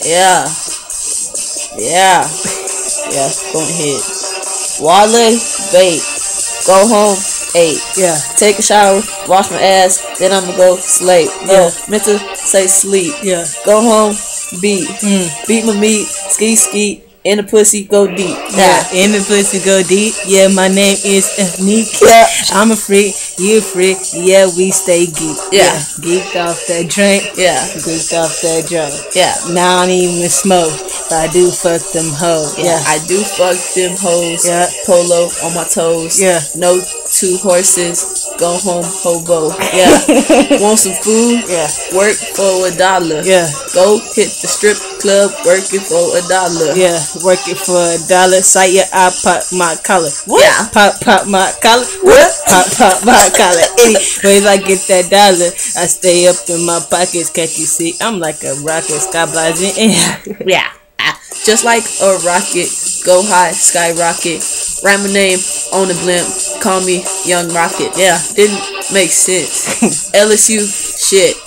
Yeah. Yeah. Yeah. Go ahead. Wale, bait. Go home, 8. Yeah. Take a shower, wash my ass, then I'ma go sleep. Yeah. Meant to say sleep. Yeah. Go home, beat. Beat my meat, ski, in the pussy, go deep. Yeah, in the pussy go deep. Yeah, my name is Ethnique. Yeah. I'm a freak, you a freak. Yeah, we stay geek. Yeah. Geeked off that drink. Yeah. Geeked off that drug. Yeah. Now I don't even smoke, but I do fuck them hoes. Yeah. I do fuck them hoes. Yeah. Polo on my toes. Yeah. No 2 horses. Go home, hobo. Yeah. Want some food? Yeah. Work for $1. Yeah. Go hit the strip club, working for $1. Yeah, working for $1. Sight yeah, I pop my collar. What? Yeah. Pop my collar. What? Pop my collar. Anyways, I get that $1. I stay up in my pockets. Can't you see? I'm like a rocket, sky blazing. Yeah. Just like a rocket, go high, skyrocket. Write my name on the blimp, call me Young Rocket. Yeah, didn't make sense. LSU, shit.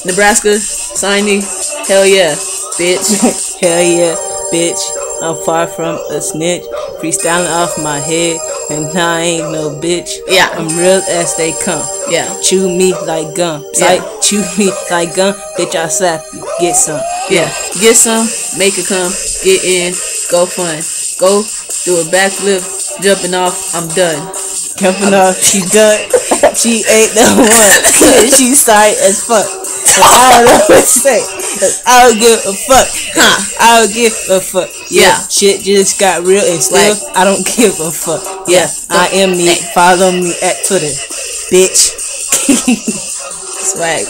Nebraska, signing, hell yeah, bitch. Hell yeah, bitch. I'm far from a snitch. Freestyling off my head, and I ain't no bitch. Yeah. I'm real as they come. Yeah. Chew me like gum. Sight, chew me like gum. Bitch, I slap you. Get some. Yeah. Get some, make it come, get in, go fun. Go do a backflip, jumping off, I'm done. Jumping off, she done. She ain't the one. She sorry as fuck. And I don't know what to say. I don't give a fuck. I don't give a fuck. Yeah. Shit just got real and still I don't give a fuck. Yeah. I am me. Follow me at Twitter. Bitch. Swag.